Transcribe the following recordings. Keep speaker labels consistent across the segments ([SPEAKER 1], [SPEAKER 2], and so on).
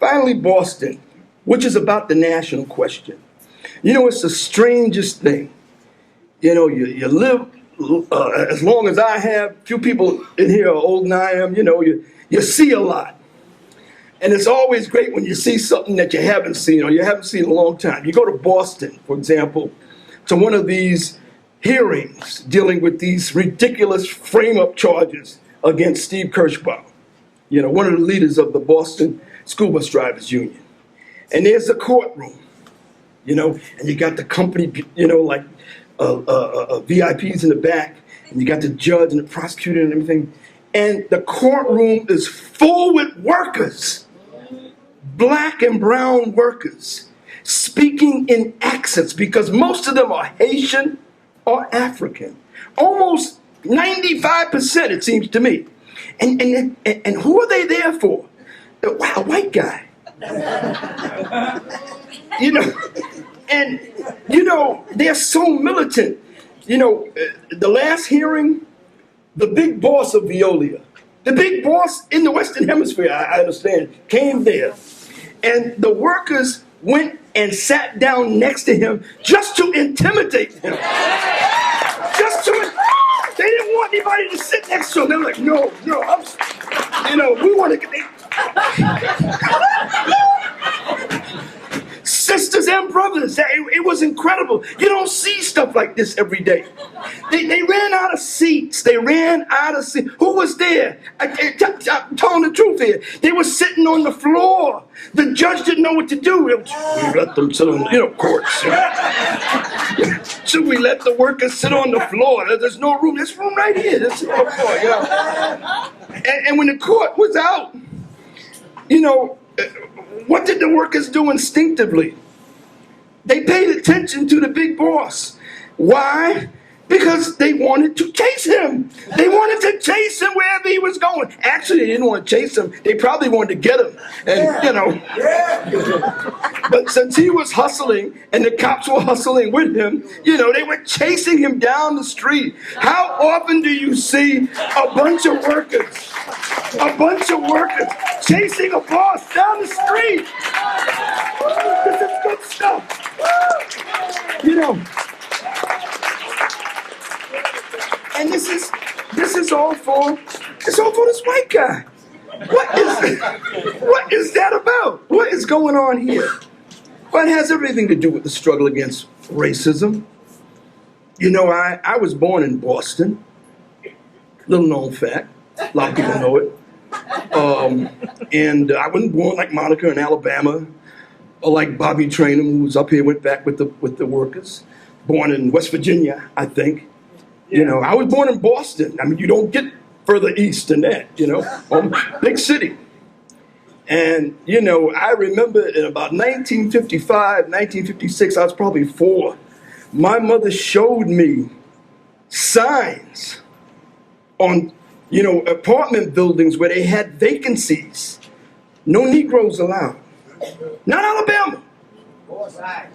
[SPEAKER 1] Finally, Boston, which is about the national question. You know, it's the strangest thing. You know, you live as long as I have. Few people in here are older than I am. You know, you see a lot. And it's always great when you see something that you haven't seen or you haven't seen in a long time. You go to Boston, for example, to one of these hearings dealing with these ridiculous frame-up charges against Steve Kirschbaum, you know, one of the leaders of the Boston School Bus Drivers Union. And there's a courtroom, you know, and you got the company, you know, like VIPs in the back, and you got the judge and the prosecutor and everything. And the courtroom is full with workers, black and brown workers, speaking in accents because most of them are Haitian or African. Almost 95%, it seems to me. And who are they there for? Wow, a white guy. You know, and, you know, they're so militant. You know, the last hearing, the big boss of Veolia, the big boss in the Western Hemisphere, I understand, came there. And the workers went and sat down next to him just to intimidate him. They didn't want anybody to sit next to him. They were like, no, you know, we want to get sisters and brothers. It was incredible. You don't see stuff like this every day. They ran out of seats. Who was there? I'm telling the truth here. They were sitting on the floor. The judge didn't know what to do. We let them sit on, you know, courts. Should we let the workers sit on the floor? There's no room. There's room right here. Let's sit on the floor, you know. And when the court was out, you know, what did the workers do instinctively? They paid attention to the big boss. Why? Because they wanted to chase him. They wanted to chase him wherever he was going. Actually, they didn't want to chase him. They probably wanted to get him. And, you know. But since he was hustling and the cops were hustling with him, you know, they were chasing him down the street. How often do you see a bunch of workers chasing a boss down the street? This is good stuff. You know. And this is all for this white guy. What is that about? What is going on here? Well, it has everything to do with the struggle against racism. You know, I was born in Boston. Little known fact. A lot of people know it. And I wasn't born like Monica in Alabama, or like Bobby Traynham, who was up here, went back with the workers. Born in West Virginia, I think. You know, I was born in Boston. I mean, you don't get further east than that, you know, big city. And, you know, I remember in about 1955, 1956, I was probably 4. My mother showed me signs on, you know, apartment buildings where they had vacancies. No Negroes allowed. Not Alabama.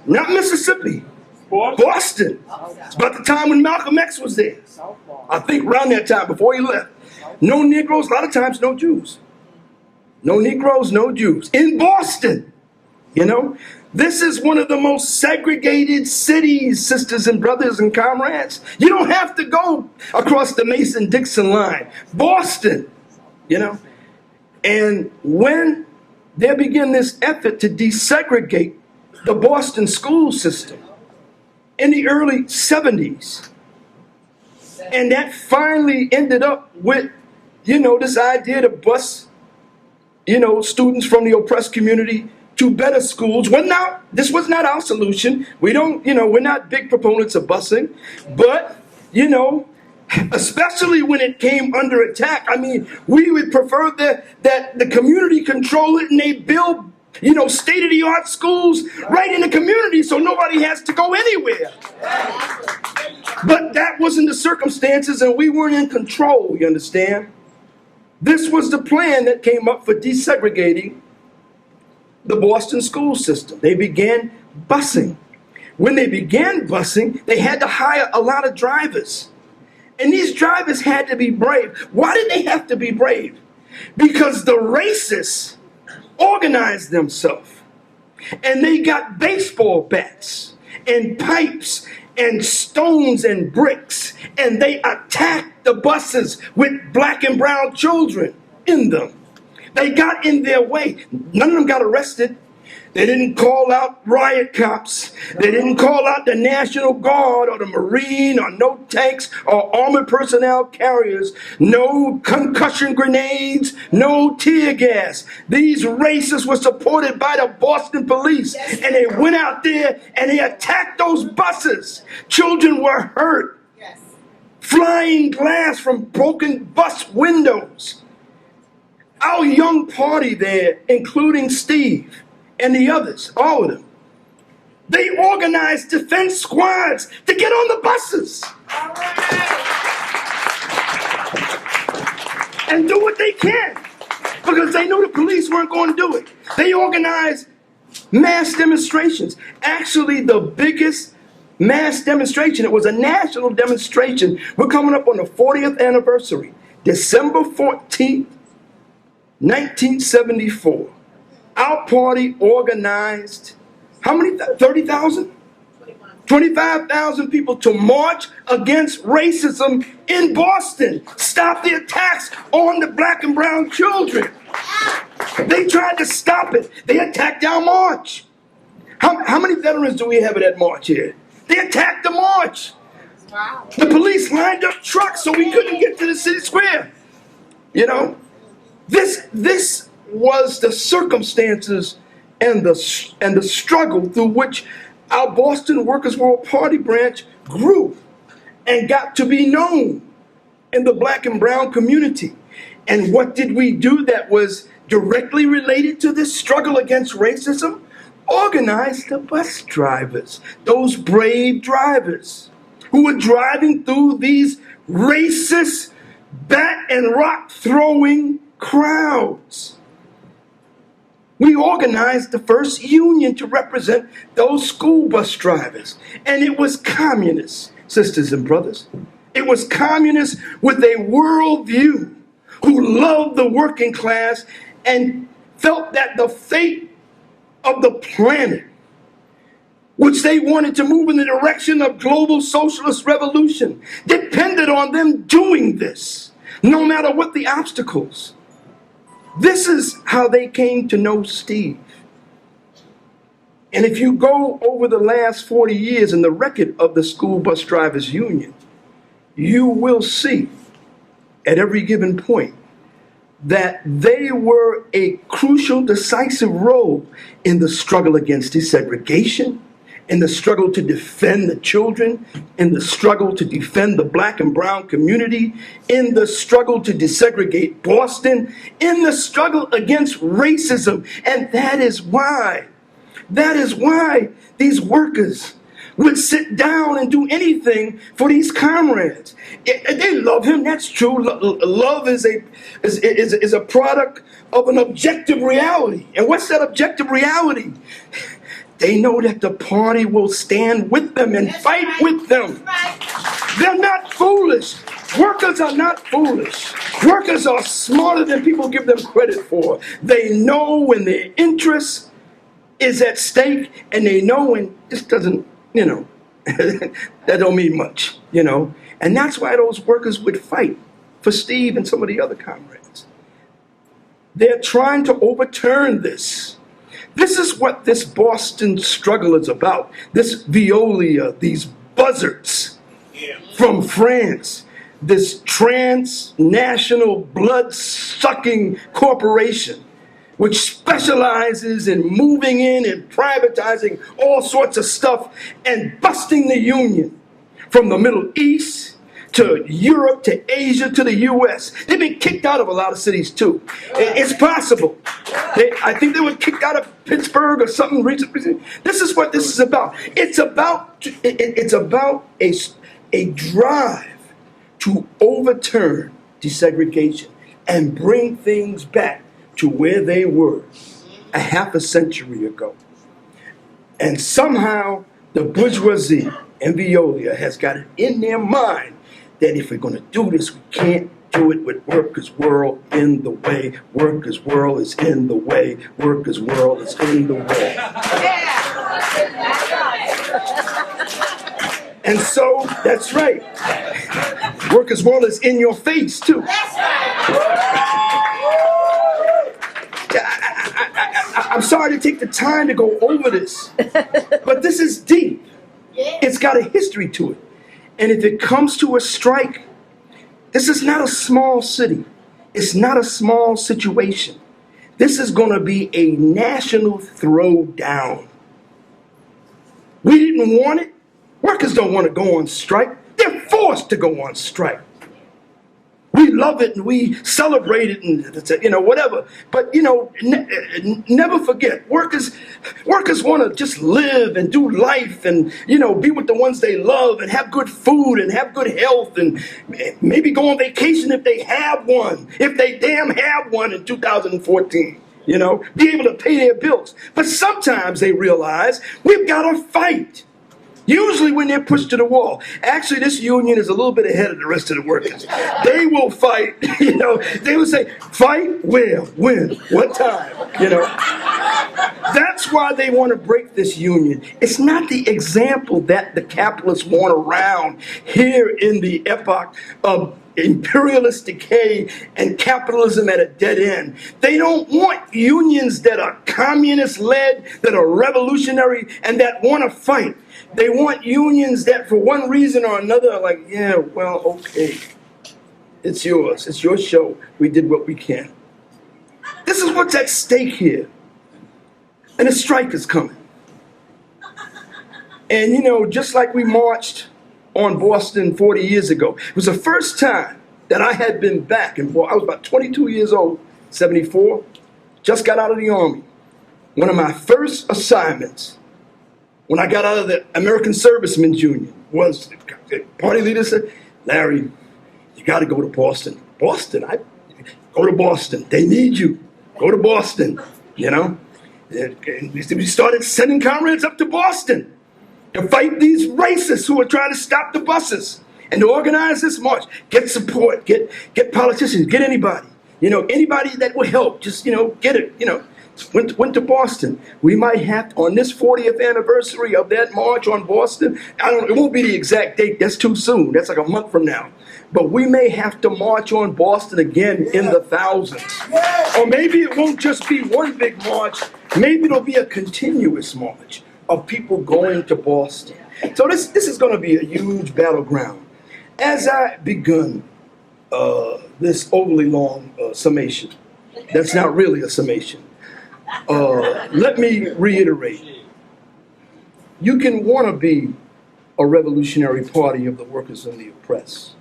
[SPEAKER 1] Not Mississippi. Boston. It's about the time when Malcolm X was there. I think around that time, before he left. No Negroes, a lot of times no Jews. No Negroes, no Jews. In Boston, you know. This is one of the most segregated cities, sisters and brothers and comrades. You don't have to go across the Mason-Dixon line. Boston, you know. And when there began this effort to desegregate the Boston school system, in the early 70s. And that finally ended up with, you know, this idea to bus, you know, students from the oppressed community to better schools. This was not our solution. We don't, you know, we're not big proponents of busing. But, you know, especially when it came under attack, I mean, we would prefer that the community control it and they build, you know, state-of-the-art schools right in the community so nobody has to go anywhere. But that wasn't the circumstances and we weren't in control, you understand? This was the plan that came up for desegregating the Boston school system. They began busing. When they began busing, they had to hire a lot of drivers. And these drivers had to be brave. Why did they have to be brave? Because the racists organized themselves. And they got baseball bats and pipes and stones and bricks. And they attacked the buses with black and brown children in them. They got in their way. None of them got arrested. They didn't call out riot cops. They didn't call out the National Guard or the Marine, or no tanks or armored personnel carriers. No concussion grenades, no tear gas. These racists were supported by the Boston police, and they went out there and they attacked those buses. Children were hurt. Flying glass from broken bus windows. Our young party there, including Steve and the others, all of them, they organized defense squads to get on the buses. And do what they can, because they knew the police weren't going to do it. They organized mass demonstrations. Actually, the biggest mass demonstration, it was a national demonstration. We're coming up on the 40th anniversary, December 14th, 1974. Our party organized, how many? 30,000? 25,000 people to march against racism in Boston. Stop the attacks on the black and brown children. They tried to stop it. They attacked our march. How many veterans do we have at that march here? They attacked the march. Wow. The police lined up trucks so we couldn't get to the city square. You know, this was the circumstances and the struggle through which our Boston Workers' World Party branch grew and got to be known in the black and brown community. And what did we do that was directly related to this struggle against racism? Organize the bus drivers, those brave drivers who were driving through these racist, bat and rock throwing crowds. We organized the first union to represent those school bus drivers. And it was communists, sisters and brothers. It was communists with a worldview who loved the working class and felt that the fate of the planet, which they wanted to move in the direction of global socialist revolution, depended on them doing this, no matter what the obstacles. This is how they came to know Steve. And if you go over the last 40 years in the record of the School Bus Drivers Union, you will see at every given point that they were a crucial, decisive role in the struggle against desegregation, in the struggle to defend the children, in the struggle to defend the black and brown community, in the struggle to desegregate Boston, in the struggle against racism. And that is why these workers would sit down and do anything for these comrades. They love him, that's true. Love is a product of an objective reality. And what's that objective reality? They know that the party will stand with them and fight with them. They're not foolish. Workers are not foolish. Workers are smarter than people give them credit for. They know when their interest is at stake, and they know when this doesn't, that don't mean much, And that's why those workers would fight for Steve and some of the other comrades. They're trying to overturn this. This is what this Boston struggle is about. This Veolia, these buzzards from France, this transnational blood-sucking corporation, which specializes in moving in and privatizing all sorts of stuff and busting the union from the Middle East to Europe, to Asia, to the U.S. They've been kicked out of a lot of cities, too. It's possible. I think they were kicked out of Pittsburgh or something recently. This is what this is about. It's about a drive to overturn desegregation and bring things back to where they were a half a century ago. And somehow the bourgeoisie and Veolia has got it in their mind that if we're going to do this, we can't do it with workers' world in the way. Workers' world is in the way. Workers' world is in the way. And so, that's right. Workers' world is in your face, too. I'm sorry to take the time to go over this, but this is deep. It's got a history to it. And if it comes to a strike, this is not a small city. It's not a small situation. This is going to be a national throwdown. We didn't want it. Workers don't want to go on strike. They're forced to go on strike. We love it and we celebrate it and whatever. But never forget, workers want to just live and do life and be with the ones they love and have good food and have good health and maybe go on vacation if they have one, if they damn have one in 2014. Be able to pay their bills. But sometimes they realize we've got to fight. Usually when they're pushed to the wall. Actually, this union is a little bit ahead of the rest of the workers. They will fight, they will say, fight where, when, what time, That's why they want to break this union. It's not the example that the capitalists want around here in the epoch of imperialist decay and capitalism at a dead end. They don't want unions that are communist-led, that are revolutionary, and that want to fight. They want unions that, for one reason or another, are like, yeah, well, okay. It's yours. It's your show. We did what we can. This is what's at stake here. And a strike is coming. And, just like we marched on Boston 40 years ago, it was the first time that I had been back. And I was about 22 years old, 74, just got out of the Army. One of my first assignments when I got out of the American Servicemen's Union was, the party leader said, Larry, you got to go to Boston. Boston? Go to Boston. They need you. Go to Boston, And we started sending comrades up to Boston to fight these racists who are trying to stop the buses and to organize this march. Get support, get politicians, get anybody. Anybody that will help, just, get it, Went to Boston. We might have, on this 40th anniversary of that march on Boston, it won't be the exact date, that's too soon, that's like a month from now. But we may have to march on Boston again in the thousands. Or maybe it won't just be one big march, maybe it'll be a continuous march of people going to Boston. So this is going to be a huge battleground. As I begun this overly long summation, that's not really a summation, let me reiterate. You can want to be a revolutionary party of the workers and the oppressed.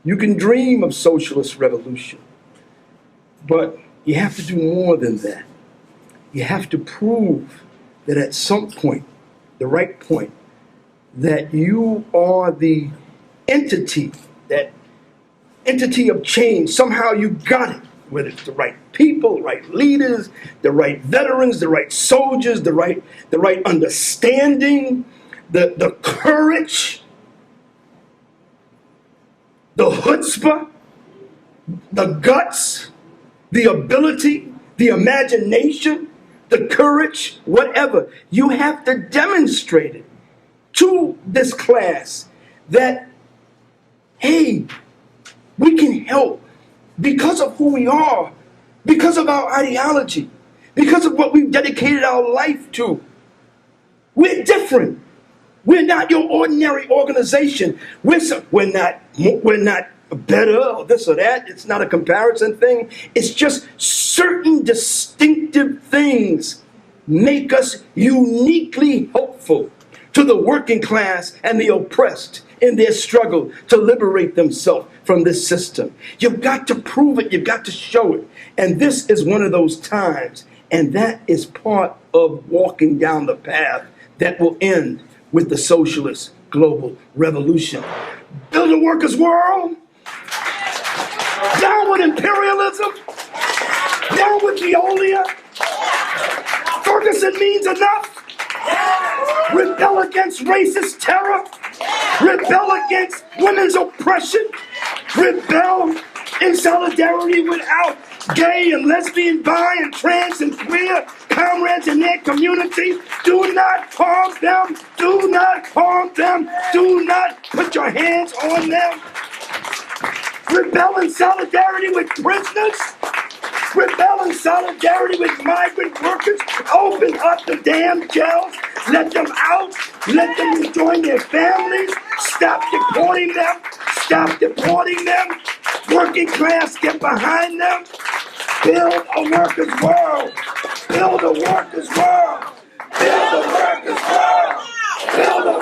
[SPEAKER 1] You can dream of socialist revolution. But you have to do more than that. You have to prove that at some point, the right point, that you are the entity, that entity of change. Somehow you got it. Whether it's the right people, the right leaders, the right veterans, the right soldiers, the right understanding, the courage, the chutzpah, the guts, the ability, the imagination, the courage, whatever. You have to demonstrate it to this class that, hey, we can help. Because of who we are, because of our ideology, because of what we've dedicated our life to. We're different. We're not your ordinary organization. We're not better or this or that. It's not a comparison thing. It's just certain distinctive things make us uniquely helpful to the working class and the oppressed in their struggle to liberate themselves from this system. You've got to prove it. You've got to show it. And this is one of those times. And that is part of walking down the path that will end with the socialist global revolution. Build a workers' world. Down with imperialism. Down with Veolia. Ferguson means enough. Rebel against racist terror. Rebel against women's oppression. Rebel In solidarity with our gay and lesbian, bi and trans and queer comrades in their community. Do not harm them. Do not harm them. Do not put your hands on them. Rebel in solidarity with prisoners. Rebel in solidarity with migrant workers. Open up the damn jails. Let them out. Let them rejoin their families. Stop deporting them. Stop deporting them. Working class, get behind them. Build a workers' world. Build a workers' world. Build a workers' world. Build a